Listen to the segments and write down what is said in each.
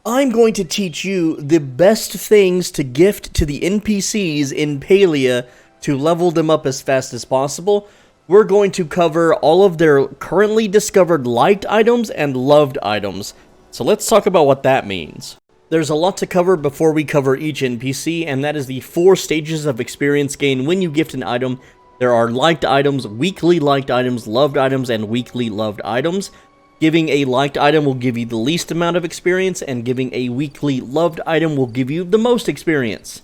I'm going to teach you the best things to gift to the NPCs in Palia to level them up as fast as possible. We're going to cover all of their currently discovered liked items and loved items. So let's talk about what that means. There's a lot to cover before we cover each NPC, and that is the 4 stages of experience gain when you gift an item. There are liked items, weekly liked items, loved items, and weekly loved items. Giving a liked item will give you the least amount of experience, and giving a weekly loved item will give you the most experience.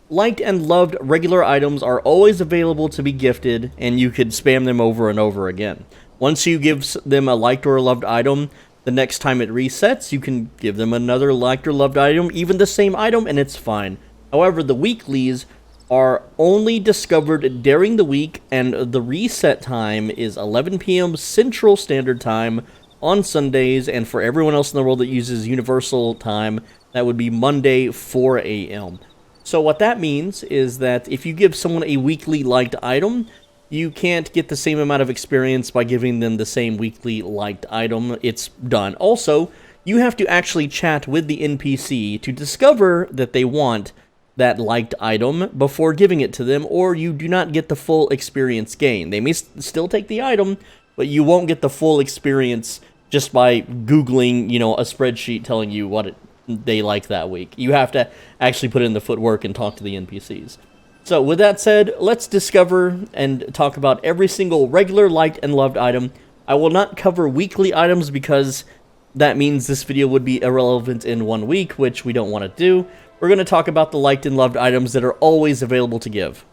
Liked and loved regular items are always available to be gifted, and you could spam them over and over again. Once you give them a liked or a loved item, the next time it resets, you can give them another liked or loved item, even the same item, and it's fine. However, the weeklies are only discovered during the week, and the reset time is 11 p.m. Central Standard Time on Sundays, and for everyone else in the world that uses Universal Time, that would be Monday, 4 a.m. So what that means is that if you give someone a weekly liked item, you can't get the same amount of experience by giving them the same weekly liked item. It's done. Also, you have to actually chat with the NPC to discover that they want that liked item before giving it to them, or you do not get the full experience gain. They may still take the item, but you won't get the full experience just by Googling, a spreadsheet telling you what they like that week. You have to actually put in the footwork and talk to the NPCs. So with that said, let's discover and talk about every single regular, liked, and loved item. I will not cover weekly items because that means this video would be irrelevant in 1 week, which we don't want to do. We're going to talk about the liked and loved items that are always available to give.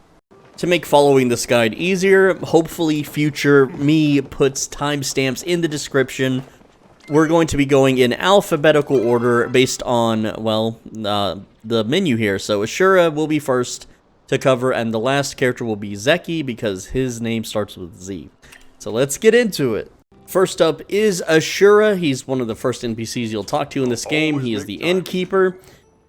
To make following this guide easier, hopefully future me puts timestamps in the description. We're going to be going in alphabetical order based on, well, the menu here. So Ashura will be first to cover, and the last character will be Zeki because his name starts with Z. So let's get into it. First up is Ashura. He's one of the first NPCs you'll talk to in this game. He is the innkeeper,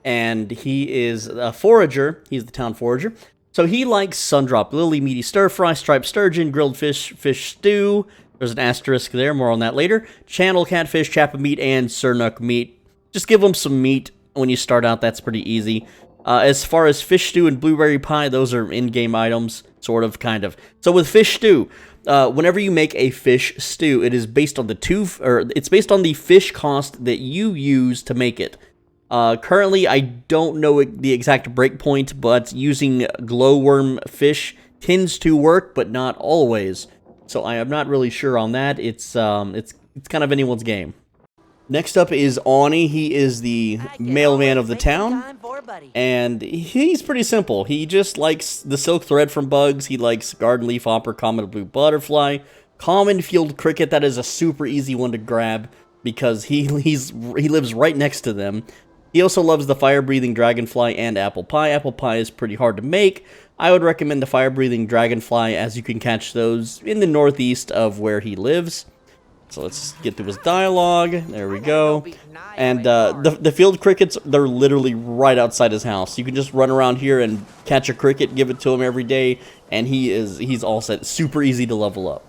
and he is a forager. He's the town forager. So he likes Sundrop Lily, meaty stir-fry, striped sturgeon, grilled fish, fish stew. There's an asterisk there, more on that later. Channel catfish, chapa meat, and surnuk meat. Just give them some meat when you start out, that's pretty easy. As far as fish stew and blueberry pie, those are in-game items, sort of, kind of. So with fish stew, whenever you make a fish stew, it is based on it's based on the fish cost that you use to make it. Currently, I don't know the exact breakpoint, but using glowworm fish tends to work, but not always. So I am not really sure on that. It's kind of anyone's game. Next up is Auni. He is the mailman of the town, and he's pretty simple. He just likes the silk thread from bugs. He likes garden leaf hopper, common blue butterfly, common field cricket. That is a super easy one to grab because he lives right next to them. He also loves the fire-breathing dragonfly and apple pie. Apple pie is pretty hard to make. I would recommend the fire-breathing dragonfly, as you can catch those in the northeast of where he lives. So let's get through his dialogue. There we go. And the field crickets, they're literally right outside his house. You can just run around here and catch a cricket, give it to him every day, and he's all set. Super easy to level up.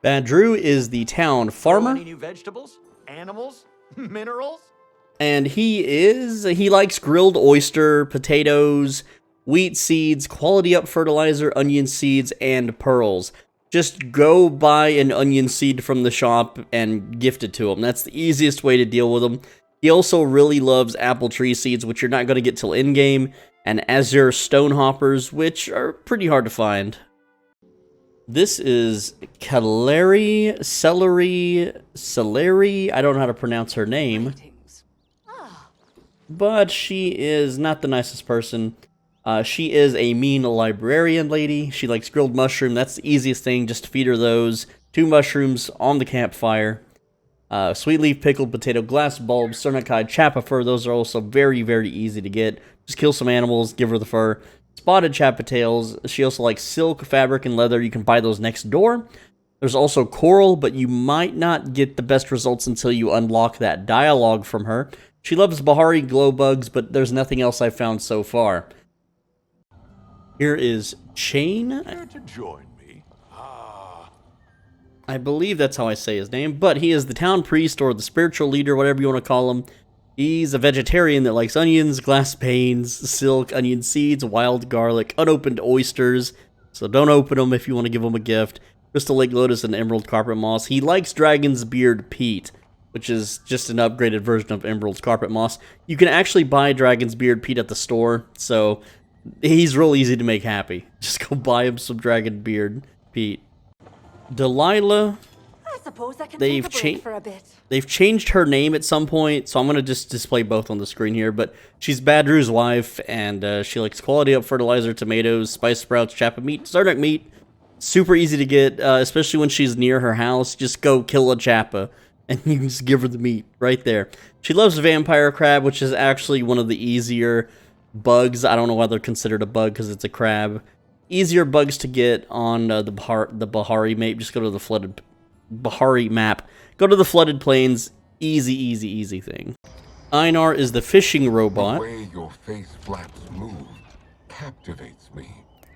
Badruu is the town farmer. Any new vegetables, animals, minerals? And he likes grilled oyster, potatoes, wheat seeds, quality up fertilizer, onion seeds, and pearls. Just go buy an onion seed from the shop and gift it to him. That's the easiest way to deal with him. He also really loves apple tree seeds, which you're not going to get till in-game, and azure stone hoppers, which are pretty hard to find. This is Caleri, Celeri, I don't know how to pronounce her name, but she is not the nicest person. She is a mean librarian lady. She likes grilled mushroom. That's the easiest thing. Just feed her those. 2 mushrooms on the campfire. Sweet leaf, pickled potato, glass bulb, sernakide, chapa fur. Those are also very, very easy to get. Just kill some animals, give her the fur. Spotted chapa tails. She also likes silk, fabric, and leather. You can buy those next door. There's also coral, but you might not get the best results until you unlock that dialogue from her. She loves Bahari glow bugs, but there's nothing else I've found so far. Here is Chayne. Here to join me. I believe that's how I say his name, but he is the town priest or the spiritual leader, whatever you want to call him. He's a vegetarian that likes onions, glass panes, silk, onion seeds, wild garlic, unopened oysters. So don't open them if you want to give him a gift. Crystal Lake Lotus and Emerald Carpet Moss. He likes Dragon's Beard Peat, which is just an upgraded version of Emerald's Carpet Moss. You can actually buy Dragon's Beard Peat at the store, so he's real easy to make happy. Just go buy him some Dragon Beard Peat. Dalila, I suppose I can take a break for a bit. they've changed her name at some point, so I'm going to just display both on the screen here, but she's Badruu's wife, and she likes quality up fertilizer, tomatoes, spice sprouts, chappa meat, sardonic meat. Super easy to get, especially when she's near her house. Just go kill a chappa, and you can just give her the meat right there. She loves vampire crab, which is actually one of the easier bugs. I don't know why they're considered a bug because it's a crab. Easier bugs to get on the Bahari map. Just go to the flooded Bahari map. Go to the flooded plains. Easy, easy, easy thing. Einhar is the fishing robot. The way your face flaps move captivates me.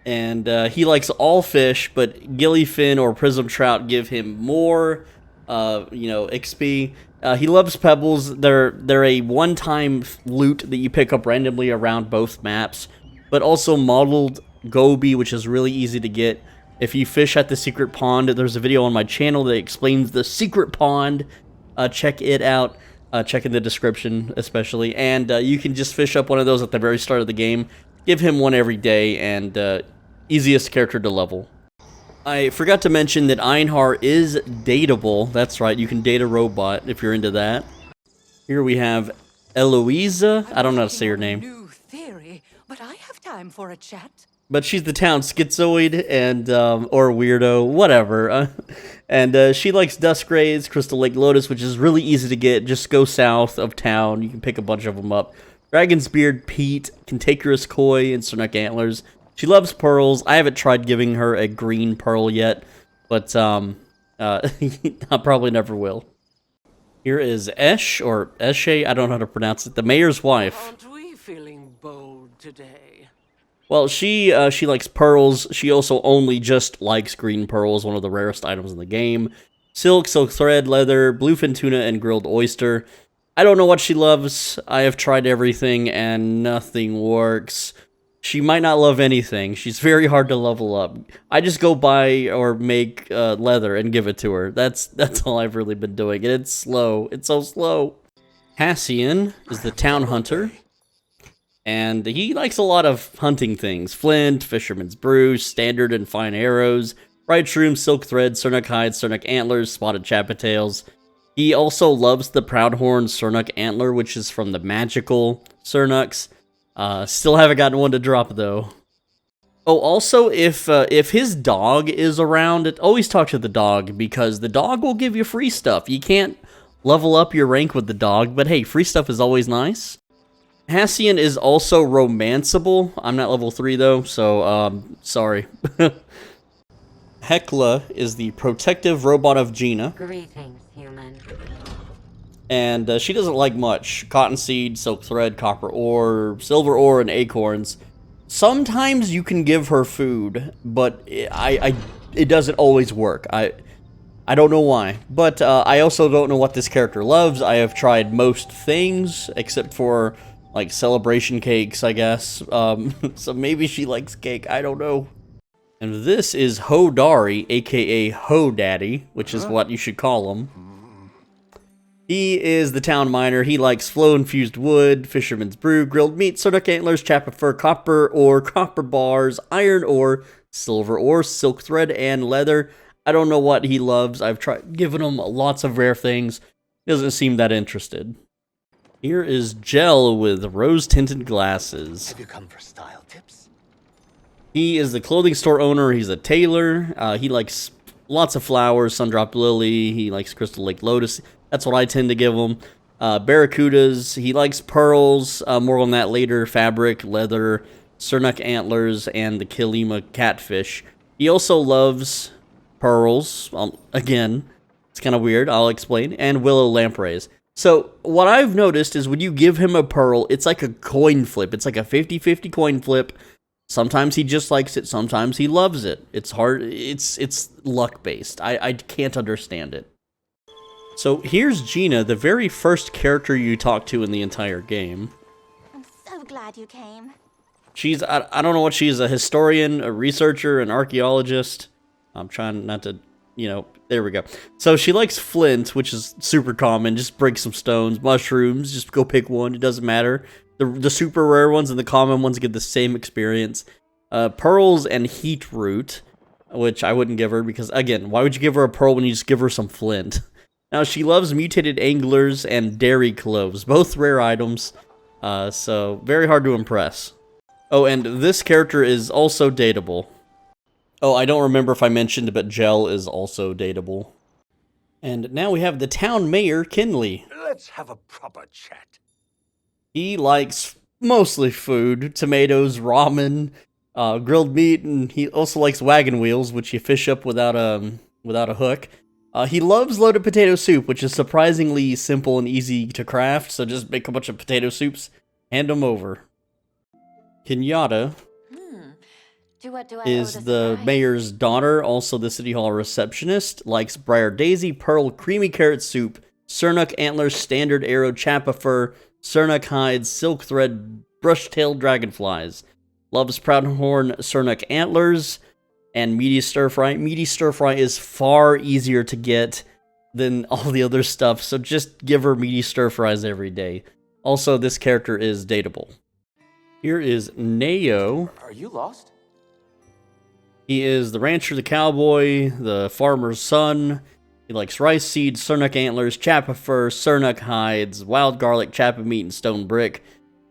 And he likes all fish, but gillyfin or prism trout give him more, XP. He loves pebbles. They're a one-time loot that you pick up randomly around both maps, but also modeled goby, which is really easy to get. If you fish at the secret pond, there's a video on my channel that explains the secret pond. Check it out. Check in the description, especially. And you can just fish up one of those at the very start of the game. Give him one every day, and easiest character to level. I forgot to mention that Einhar is dateable. That's right, you can date a robot if you're into that. Here we have Elouisa. I don't know how to say her name. New theory, but I have time for a chat. But she's the town schizoid and or weirdo, whatever. And she likes Dusk Rays, Crystal Lake Lotus, which is really easy to get. Just go south of town. You can pick a bunch of them up. Dragon's Beard Peat, Cantankerous Koi, and Sernuk Antlers. She loves pearls. I haven't tried giving her a green pearl yet, but I probably never will. Here is Eshe, or Eshe, I don't know how to pronounce it, the mayor's wife. Aren't we feeling bold today? Well, she likes pearls. She also only just likes green pearls, one of the rarest items in the game. Silk, silk thread, leather, bluefin tuna, and grilled oyster. I don't know what she loves. I have tried everything, and nothing works. She might not love anything. She's very hard to level up. I just go buy or make leather and give it to her. That's all I've really been doing. And it's slow. It's so slow. Hassian is the town hunter. And he likes a lot of hunting things. Flint, fisherman's brew, standard and fine arrows, bright shroom, silk thread, Sernuk hide, Sernuk antlers, spotted chappa-tails. He also loves the Proudhorn Sernuk antler, which is from the magical Sernuks. Still haven't gotten one to drop, though. Oh, also, if his dog is around, always talk to the dog, because the dog will give you free stuff. You can't level up your rank with the dog, but hey, free stuff is always nice. Hassian is also romanceable. I'm not level 3, though, so, sorry. Hekla is the protective robot of Jina. Greetings, human. And she doesn't like much. Cottonseed, silk thread, copper ore, silver ore, and acorns. Sometimes you can give her food, but it doesn't always work. I don't know why. But I also don't know what this character loves. I have tried most things, except for, like, celebration cakes, I guess. So maybe she likes cake. I don't know. And this is Hodari, aka Hodaddy, which is what you should call him. He is the town miner. He likes flow-infused wood, fisherman's brew, grilled meat, Sernuk antlers, chappa fur, copper ore, copper bars, iron ore, silver ore, silk thread, and leather. I don't know what he loves. I've tried giving him lots of rare things. He doesn't seem that interested. Here is Gel with rose-tinted glasses. Have you come for style tips? He is the clothing store owner. He's a tailor. He likes lots of flowers, Sundrop Lily. He likes Crystal Lake Lotus. That's what I tend to give him. Barracudas. He likes pearls. More on that later. Fabric, leather, Sernuk antlers, and the Kilima catfish. He also loves pearls. Again, it's kind of weird. I'll explain. And willow lampreys. So what I've noticed is when you give him a pearl, it's like a coin flip. It's like a 50-50 coin flip. Sometimes he just likes it. Sometimes he loves it. It's hard. It's luck based. I can't understand it. So here's Jina, the very first character you talk to in the entire game. I'm so glad you came. She's, I don't know what she is, a historian, a researcher, an archaeologist. I'm trying not to, you know, there we go. So she likes flint, which is super common. Just break some stones, mushrooms, just go pick one. It doesn't matter. The super rare ones and the common ones get the same experience. Pearls and heat root, which I wouldn't give her because, again, why would you give her a pearl when you just give her some flint? Now, she loves mutated anglers and dairy cloves, both rare items, so very hard to impress. Oh, and this character is also dateable. Oh, I don't remember if I mentioned, but Gel is also dateable. And now we have the town mayor, Kenli. Let's have a proper chat. He likes mostly food, tomatoes, ramen, grilled meat, and he also likes wagon wheels, which you fish up without a hook. He loves loaded potato soup, which is surprisingly simple and easy to craft, so just make a bunch of potato soups, hand them over. Kenyatta is the mayor's daughter, also the city hall receptionist, likes briar daisy, pearl, creamy carrot soup, sernuk antlers, standard arrow, chappa fur, sernuk hides, silk thread, brush-tailed dragonflies. Loves proudhorn sernuk antlers, and meaty stir-fry. Meaty stir-fry is far easier to get than all the other stuff, so just give her meaty stir-fries every day. Also, this character is dateable. Here is Neo. Are you lost? He is the rancher, the cowboy, the farmer's son. He likes rice seeds, sernuk antlers, chappa fur, sernuk hides, wild garlic, chappa meat, and stone brick.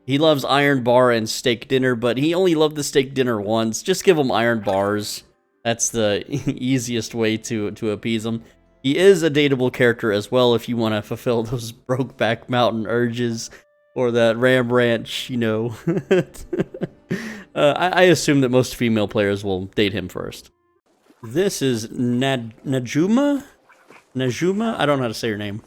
He loves iron bar and steak dinner, but he only loved the steak dinner once. Just give him iron bars. That's the easiest way to appease him. He is a dateable character as well if you want to fulfill those Brokeback Mountain urges or that Ram Ranch, you know. I assume that most female players will date him first. This is Najuma? Najuma? I don't know how to say her name.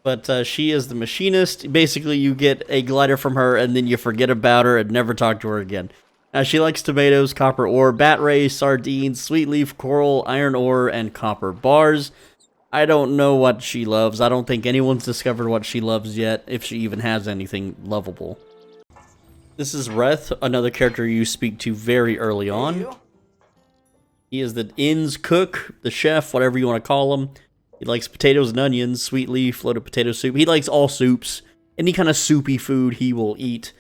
But she is the machinist. Basically, you get a glider from her, and then you forget about her and never talk to her again. Now, she likes tomatoes, copper ore, bat ray, sardines, sweet leaf, coral, iron ore, and copper bars. I don't know what she loves. I don't think anyone's discovered what she loves yet, if she even has anything lovable. This is Reth, another character you speak to very early on. He is the inn's cook, the chef, whatever you want to call him. He likes potatoes and onions, sweet leaf, loaded potato soup. He likes all soups. Any kind of soupy food he will eat.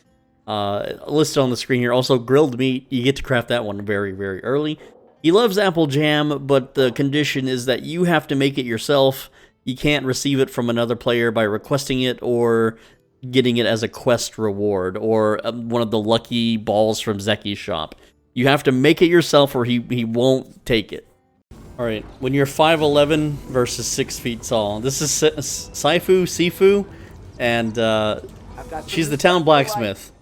Listed on the screen here. Also, grilled meat. You get to craft that one very, very early. He loves apple jam, but the condition is that you have to make it yourself. You can't receive it from another player by requesting it or getting it as a quest reward or one of the lucky balls from Zeki's shop. You have to make it yourself or he won't take it. Alright, when you're 5'11 versus 6 feet tall, this is Sifuu, and she's the town blacksmith.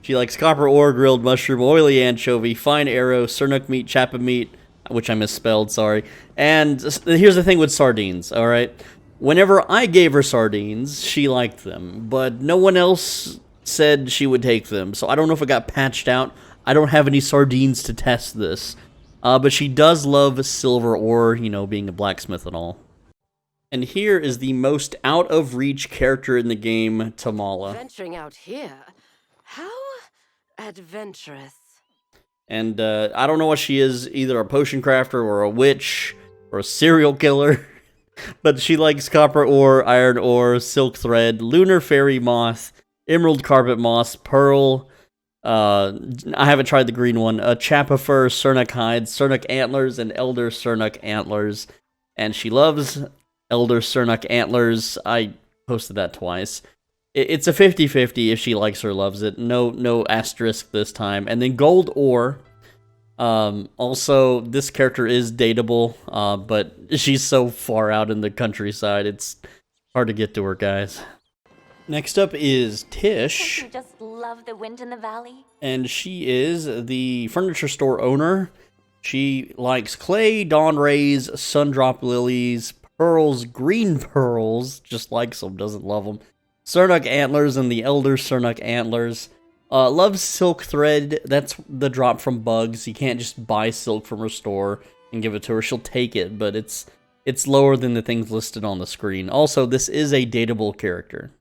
She likes copper ore, grilled mushroom, oily anchovy, fine arrow, sernuk meat, chappa meat, which I misspelled, sorry. And here's the thing with sardines, alright? Whenever I gave her sardines, she liked them, but no one else said she would take them, so I don't know if it got patched out. I don't have any sardines to test this. But she does love silver ore, you know, being a blacksmith and all. And here is the most out-of-reach character in the game, Tamala. Venturing out here? How adventurous. And I don't know what she is, either a potion crafter or a witch or a serial killer. But she likes copper ore, iron ore, silk thread, lunar fairy moth, emerald carpet moss, pearl. I haven't tried the green one. Chappa fur, sernuk hides, sernuk antlers, and elder sernuk antlers. And she loves elder sernuk antlers. I posted that twice. It's a 50-50 if she likes or loves it. No asterisk this time. And then gold ore. Also, this character is dateable, but she's so far out in the countryside, it's hard to get to her, guys. Next up is Tish. Don't you just love the wind in the valley? And she is the furniture store owner. She likes clay, dawn rays, sundrop lilies, pearls, green pearls, just likes them, doesn't love them. Sernuk antlers and the elder sernuk antlers. Loves silk thread. That's the drop from bugs. You can't just buy silk from her store and give it to her. She'll take it, but it's it's lower than the things listed on the screen. Also, this is a dateable character.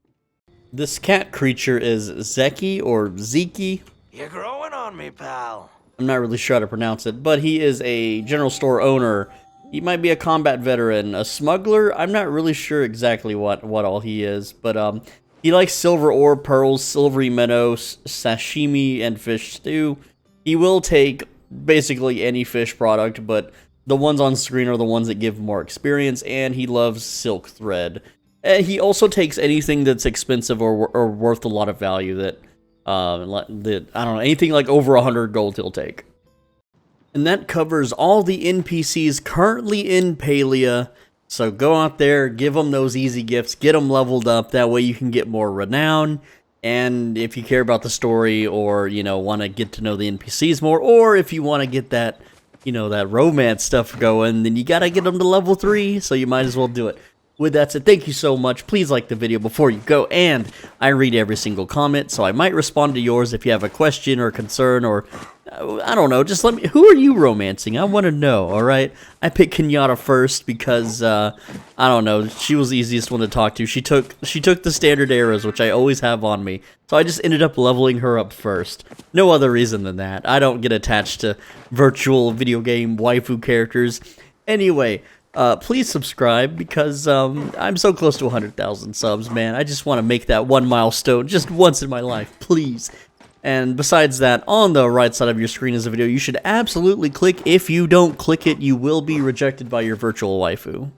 This cat creature is Zeki or Zeki. You're growing on me, pal. I'm not really sure how to pronounce it, but he is a general store owner. He might be a combat veteran, a smuggler. I'm not really sure exactly what all he is, but he likes silver ore, pearls, silvery meadows, sashimi, and fish stew. He will take basically any fish product, but the ones on screen are the ones that give more experience, and he loves silk thread. And he also takes anything that's expensive or worth a lot of value that, I don't know, anything like over 100 gold he'll take. And that covers all the NPCs currently in Palia. So go out there, give them those easy gifts, get them leveled up, that way you can get more renown. And if you care about the story or, you know, want to get to know the NPCs more, or if you want to get that, you know, that romance stuff going, then you gotta get them to level 3, so you might as well do it. With that said, thank you so much. Please like the video before you go, and I read every single comment, so I might respond to yours if you have a question or concern, or I don't know, just let me, who are you romancing? I want to know, alright? I picked Kenyatta first because, I don't know, she was the easiest one to talk to. She took the standard arrows, which I always have on me, so I just ended up leveling her up first. No other reason than that. I don't get attached to virtual video game waifu characters. Anyway, please subscribe because I'm so close to 100,000 subs, man. I just want to make that one milestone just once in my life, please. And besides that, on the right side of your screen is a video you should absolutely click. If you don't click it, you will be rejected by your virtual waifu.